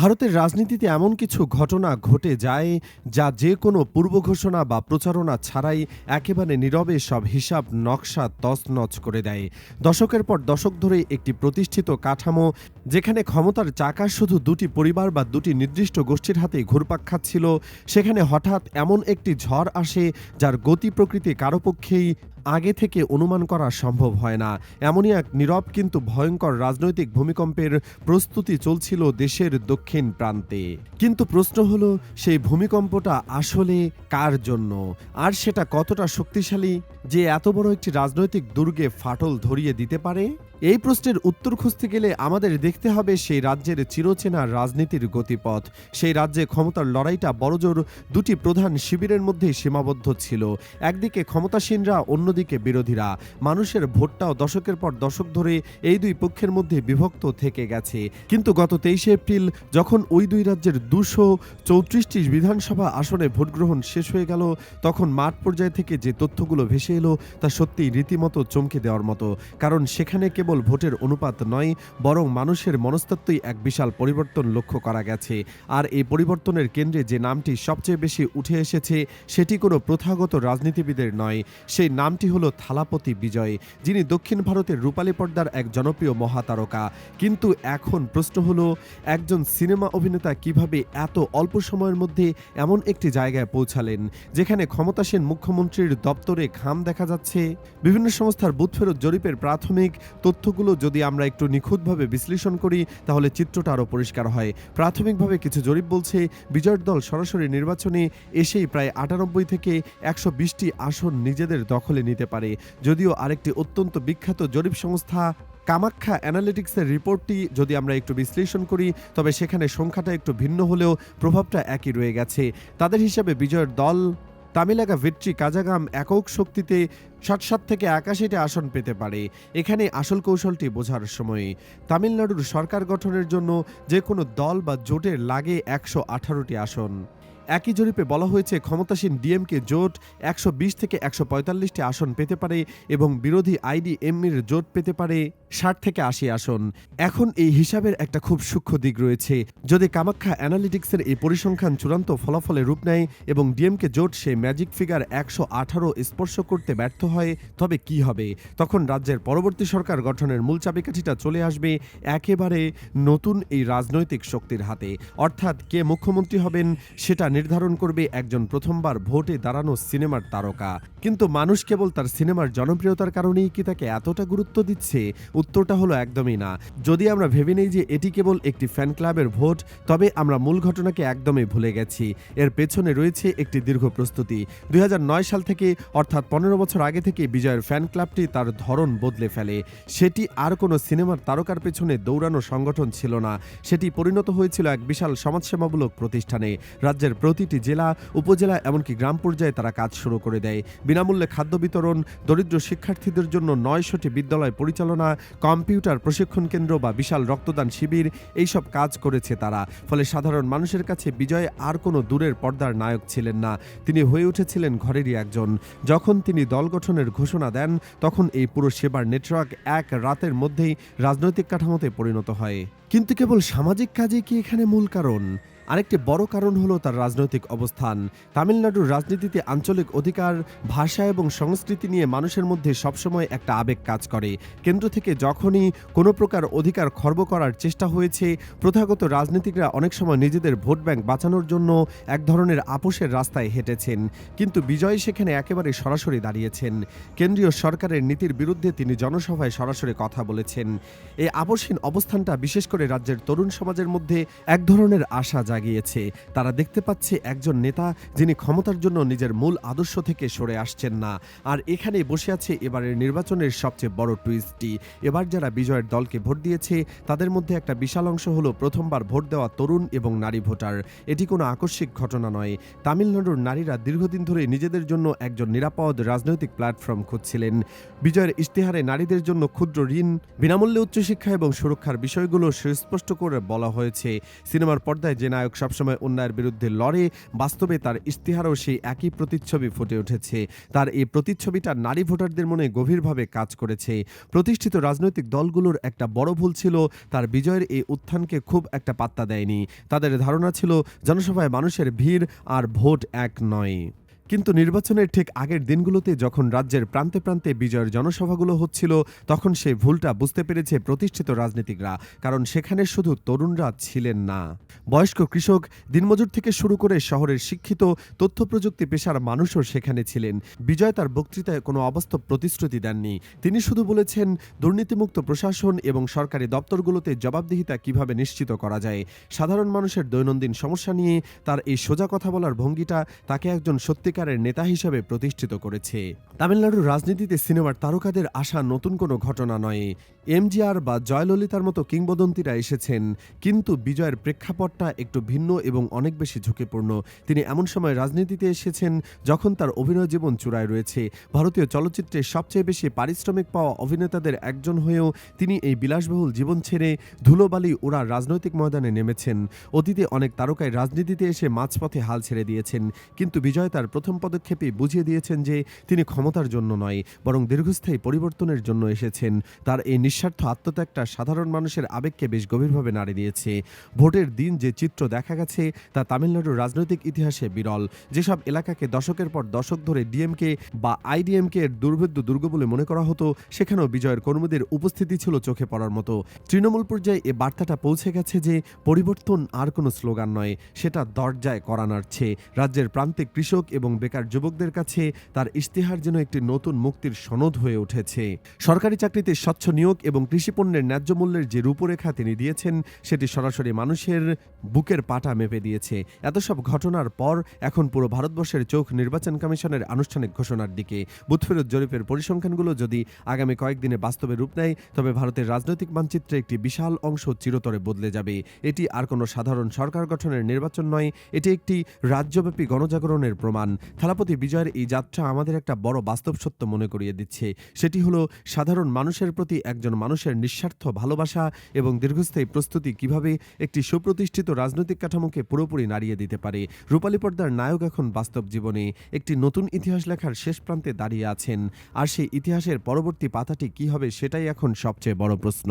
ভারতের রাজনীতিতে এমন কিছু ঘটনা ঘটে যায় যা যে কোনো পূর্বঘোষণা বা প্রচারণা ছাড়াই একেবারে নীরবে সব হিসাব নকশা তছনছ করে দেয়। দশকের পর দশক ধরে একটি প্রতিষ্ঠিত কাঠামো, যেখানে ক্ষমতার চাকা শুধু দুটি পরিবার বা দুটি নির্দিষ্ট গোষ্ঠীর হাতে ঘুরপাক খাচ্ছিল, সেখানে হঠাৎ এমন একটি ঝড় আসে যার গতি প্রকৃতি কারো পক্ষেই আগে থেকে অনুমান করা সম্ভব হয় না। এমনই এক নীরব কিন্তু ভয়ঙ্কর রাজনৈতিক ভূমিকম্পের প্রস্তুতি চলছিল দেশের দক্ষিণ প্রান্তে। কিন্তু প্রশ্ন হলো, সেই ভূমিকম্পটা আসলে কার জন্য, আর সেটা কতটা শক্তিশালী যে এত বড় একটি রাজনৈতিক দুর্গে ফাটল ধরিয়ে দিতে পারে? এই প্রশ্নের উত্তর খুঁজতে গেলে আমাদের দেখতে হবে সেই রাজ্যের চিরচেনা রাজনীতির গতিপথ। সেই রাজ্যে ক্ষমতার লড়াইটা বড়জোর দুটি প্রধান শিবিরের মধ্যে সীমাবদ্ধ ছিল। একদিকে ক্ষমতাসীনরা, অন্যদিকে বিরোধীরা। মানুষের ভোটটাও দশকের পর দশক ধরে এই দুই পক্ষের মধ্যে বিভক্ত থেকে গেছে। কিন্তু গত 23শে এপ্রিল যখন ওই দুই রাজ্যের 234টি বিধানসভা আসনে ভোটগ্রহণ শেষ হয়ে গেল, তখন মাঠ পর্যায় থেকে যে তথ্যগুলো ভেসে এলো তা সত্যিই রীতিমতো চমকে দেওয়ার মতো। কারণ সেখানে কেবল ভোটের অনুপাত নয়, বরং মানুষের মনস্তত্ত্বই এক বিশাল পরিবর্তন লক্ষ্য করা গেছে। আর এই পরিবর্তনের কেন্দ্রে যে নামটি সবচেয়ে বেশি উঠে এসেছে, সেটি কোনো প্রথাগত রাজনীতিবিদের নয়। সেই নামটি হলো থালাপতি বিজয়, যিনি দক্ষিণ ভারতের রূপালী পর্দার এক জনপ্রিয় মহাতারকা। কিন্তু এখন প্রশ্ন হলো, একজন সিনেমা অভিনেতা কিভাবে এত অল্প সময়ের মধ্যে এমন একটি জায়গায় পৌঁছালেন, যেখানে ক্ষমতাসীন মুখ্যমন্ত্রীর দপ্তরে ঘাম দেখা যাচ্ছে? বিভিন্ন সংস্থার বুথ ফেরত জরিপের প্রাথমিক তথ্যগুলো যদি আমরা একটু নিখুঁতভাবে বিশ্লেষণ করি, তাহলে চিত্রটা আরও পরিষ্কার হয়। প্রাথমিকভাবে কিছু জরিপ বলছে, বিজয়ের দল সরাসরি নির্বাচনে এসেই প্রায় 98 থেকে 120টি আসন নিজেদের দখলে নিতে পারে। যদিও আরেকটি অত্যন্ত বিখ্যাত জরিপ সংস্থা কামাখ্যা অ্যানালিটিক্সের রিপোর্টটি যদি আমরা একটু বিশ্লেষণ করি, তবে সেখানে সংখ্যাটা একটু ভিন্ন হলেও প্রভাবটা একই রয়ে গেছে। তাদের হিসাবে বিজয়ের দল তামিলাগা ভিট্রি কাজাগাম একক শক্তিতে 60 থেকে 81টি আসন পেতে পারে। এখানে আসল কৌশলটি বোঝার সময়। তামিলনাড়ুর সরকার গঠনের জন্য যে কোনো দল বা জোটের লাগে 118টি আসন। একই জরিপে বলা হয়েছে, ক্ষমতাসীন ডিএমকে জোট 120 থেকে 145টি আসন পেতে পারে এবং বিরোধী আইডিএমইর জোট পেতে পারে 60 থেকে 80 আসন। এখন এই হিসাবের একটা খুব সূক্ষ্ম দিক রয়েছে। যদি কামাখ্যা অ্যানালিটিক্সের এই পরিসংখ্যান চূড়ান্ত ফলাফলে রূপ নেয় এবং ডিএমকে জোট সেই ম্যাজিক ফিগার 118 স্পর্শ করতে ব্যর্থ হয়, তবে কি হবে? তখন রাজ্যের পরবর্তী সরকার গঠনের মূল চাবিকাঠিটা চলে আসবে একেবারে নতুন এই রাজনৈতিক শক্তির হাতে। অর্থাৎ কে মুখ্যমন্ত্রী হবেন সেটা নির্ধারণ করবে একজন প্রথমবার ভোটে দাঁড়ানো সিনেমার তারকা। কিন্তু মানুষ কেবল তার সিনেমার জনপ্রিয়তার কারণেই কি তাকে এতটা গুরুত্ব দিচ্ছে? উত্তরটা হলো একদমই না। যদি আমরা ভেবে নেই যে এটি কেবল একটি ফ্যান ক্লাবের ভোট, তবে আমরা মূল ঘটনাকে একদমই ভুলে গেছি। এর পেছনে রয়েছে একটি দীর্ঘ প্রস্তুতি। 2009 সাল থেকে, অর্থাৎ 15 বছর আগে থেকে বিজয়ের ফ্যান ক্লাবটি তার ধরন বদলে ফেলে। সেটি আর কোনো সিনেমার তারকার পেছনে দৌড়ানো সংগঠন ছিল না, সেটি পরিণত হয়েছিল এক বিশাল সমাজসেবামূলক প্রতিষ্ঠানে। রাজ্যের প্রতিটি জেলা, উপজেলা, এমনকি গ্রাম পর্যায়ে তারা কাজ শুরু করে দেয়। বিনামূল্যে খাদ্য বিতরণ, দরিদ্র শিক্ষার্থীদের জন্য 900টি বিদ্যালয় পরিচালনা, কম্পিউটার প্রশিক্ষণ কেন্দ্র বা বিশাল রক্তদান শিবির, এইসব কাজ করেছে তারা। ফলে সাধারণ মানুষের কাছে বিজয় আর কোনো দূরের পর্দার নায়ক ছিলেন না, তিনি হয়ে উঠেছিলেন ঘরেরই একজন। যখন তিনি দল গঠনের ঘোষণা দেন, তখন এই পুরো সেবার নেটওয়ার্ক এক রাতের মধ্যেই রাজনৈতিক কাঠামোতে পরিণত হয়। কিন্তু কেবল সামাজিক কাজে কি এখানে মূল কারণ? আরেকটি বড় কারণ হলো তার রাজনৈতিক অবস্থান। তামিলনাড়ুর রাজনীতিতে আঞ্চলিক অধিকার, ভাষা এবং সংস্কৃতি নিয়ে মানুষের মধ্যে সবসময় একটা আবেগ কাজ করে। কেন্দ্র থেকে যখনই কোনো প্রকার অধিকার খর্ব করার চেষ্টা হয়েছে, প্রথাগত রাজনীতিকরা অনেক সময় নিজেদের ভোট ব্যাংক বাঁচানোর জন্য এক ধরনের আপোষের রাস্তায় হেঁটেছেন। কিন্তু বিজয় সেখানে একেবারে সরাসরি দাঁড়িয়েছেন। কেন্দ্রীয় সরকারের নীতির বিরুদ্ধে তিনি জনসভায় সরাসরি কথা বলেছেন। এই আপোষহীন অবস্থানটা বিশেষ করে রাজ্যের তরুণ সমাজের মধ্যে এক ধরনের আশা গিয়েছে। তারা দেখতে পাচ্ছে একজন নেতা যিনি ক্ষমতার জন্য নিজের মূল আদর্শ থেকে সরে আসছেন না। আর এখানেই বসে আছে এবারের নির্বাচনের সবচেয়ে বড় টুইস্টটি। এবার যারা বিজয়ের দলকে ভোট দিয়েছে, তাদের মধ্যে একটা বিশাল অংশ হলো প্রথমবার ভোট দেওয়া তরুণ এবং নারী ভোটার। এটি কোনো আকস্মিক ঘটনা নয়। তামিলনাড়ুর নারীরা দীর্ঘদিন ধরে নিজেদের জন্য একজন নিরাপদ রাজনৈতিক প্ল্যাটফর্ম খুঁজছিলেন। বিজয়ের ইশতেহারে নারীদের জন্য ক্ষুদ্র ঋণ, বিনামূল্যে উচ্চশিক্ষা এবং সুরক্ষার বিষয়গুলো সুস্পষ্ট করে বলা হয়েছে। সিনেমার পর্দায় যে নায়ক সবসময় অন্যায়ের বিরুদ্ধে লড়ে, বাস্তবে তার ইশতেহারেও সেই একই প্রতিচ্ছবি ফুটে উঠেছে। তার এই প্রতিচ্ছবিটা নারী ভোটারদের মনে গভীরভাবে কাজ করেছে। প্রতিষ্ঠিত রাজনৈতিক দলগুলোর একটা বড় ভুল ছিল তার বিজয়ের এই উত্থানকে খুব একটা পাত্তা দেয়নি। তাদের ধারণা ছিল জনসভায় মানুষের ভিড় আর ভোট এক নয়। কিন্তু নির্বাচনের ঠিক আগের দিনগুলোতে যখন রাজ্যের প্রান্তে প্রান্তে বিজয়ের জনসভাগুলো হচ্ছিল, তখন সেই ভুলটা বুঝতে পেরেছে প্রতিষ্ঠিত রাজনীতিকরা। কারণ সেখানে শুধু তরুণরা ছিলেন না, বয়স্ক কৃষক, দিনমজুর থেকে শুরু করে শহরের শিক্ষিত তথ্য প্রযুক্তি পেশার মানুষও সেখানে ছিলেন। বিজয় তার বক্তৃতায় কোনো অবাস্তব প্রতিশ্রুতি দেননি। তিনি শুধু বলেছেন দুর্নীতিমুক্ত প্রশাসন এবং সরকারি দপ্তরগুলোতে জবাবদিহিতা কিভাবে নিশ্চিত করা যায়। সাধারণ মানুষের দৈনন্দিন সমস্যা নিয়ে তার এই সোজা কথা বলার ভঙ্গিটা তাকে একজন সত্যিকারের নেতা হিসেবে প্রতিষ্ঠিত করেছে। তামিলনাড়ুর রাজনীতিতে সিনেমার তারকাদের আসা নতুন কোনো ঘটনা নয়। এমজিআর বা জয়ললিতার মতো কিংবদন্তিরা এসেছেন, কিন্তু বিজয়ের প্রেক্ষাপটটা একটু ভিন্ন এবং অনেক বেশি ঝুঁকিপূর্ণ। তিনি এমন সময় রাজনীতিতে এসেছেন যখন তার অভিনয় জীবন চূড়ায় রয়েছে। ভারতীয় চলচ্চিত্রে সবচেয়ে বেশি পারিশ্রমিক পাওয়া অভিনেতাদের একজন হয়েও তিনি এই বিলাসবহুল জীবন ছেড়ে ধুলোবালি ওরা রাজনৈতিক ময়দানে নেমেছেন। অতীতে অনেক তারকাই রাজনীতিতে এসে মাঝপথে হাল ছেড়ে দিয়েছেন, কিন্তু বিজয় তার প্রথম পদক্ষেপে বুঝিয়ে দিয়েছেন যে তিনি ক্ষমতার জন্য নয়, বরং দীর্ঘস্থায়ী পরিবর্তনের জন্য এসেছেন। তার এই নিঃস্বার্থ আত্মত্যাগটা সাধারণ মানুষের আবেগকে বেশ গভীরভাবে নাড়ি দিয়েছে। ভোটের দিন যে চিত্র দেখা গেছে তা তামিলনাড়ুর রাজনৈতিক ইতিহাসে বিরল। যেসব এলাকাকে দশকের পর দশক ধরে ডিএমকে বা আইডিএমকে এর দুর্ভেদ্য দুর্গ বলে মনে করা হতো, সেখানেও বিজয়ের কর্মীদের উপস্থিতি ছিল চোখে পড়ার মতো। তৃণমূল পর্যায়ে এ বার্তাটা পৌঁছে গেছে যে পরিবর্তন আর কোনো স্লোগান নয়, সেটা দরজায় করা নাড়ছে। রাজ্যের প্রান্তিক কৃষক এবং বেকার যুবকদের কাছে তার ইশতেহার যেন একটি নতুন মুক্তির সনদ হয়ে উঠেছে। সরকারি চাকরিতে স্বচ্ছ নিয়োগ এবং কৃষিপণ্যের ন্যায্য মূল্যের যে রূপরেখা তিনি দিয়েছেন, সেটি সরাসরি মানুষের বুকের পাটা মেপে দিয়েছে। এত সব ঘটনার পর এখন পুরো ভারতবর্ষের চোখ নির্বাচন কমিশনের আনুষ্ঠানিক ঘোষণার দিকে। বুথফেরত জরিপের পরিসংখ্যানগুলো যদি আগামী কয়েকদিনে বাস্তবে রূপ নেয়, তবে ভারতের রাজনৈতিক মানচিত্রে একটি বিশাল অংশ চিরতরে বদলে যাবে। এটি আর কোনো সাধারণ সরকার গঠনের নির্বাচন নয়, এটি একটি রাজ্যব্যাপী গণজাগরণের প্রমাণ। থালাপতি বিজয়ের এই যাত্রা আমাদের একটা বড় বাস্তব সত্য মনে করিয়ে দিচ্ছে। সেটি হলো সাধারণ মানুষের প্রতি একজন মানুষের নিঃস্বার্থ ভালোবাসা এবং দীর্ঘস্থায়ী প্রস্তুতি কিভাবে একটি সুপ্রতিষ্ঠিত রাজনৈতিক কাঠামোকে পুরোপুরি নাড়িয়ে দিতে পারে। রূপালী পর্দার নায়ক এখন বাস্তব জীবনে একটি নতুন ইতিহাস লেখার শেষ প্রান্তে দাঁড়িয়ে আছেন, আর সেই ইতিহাসের পরবর্তী পাতাটি কি হবে সেটাই এখন সবচেয়ে বড় প্রশ্ন।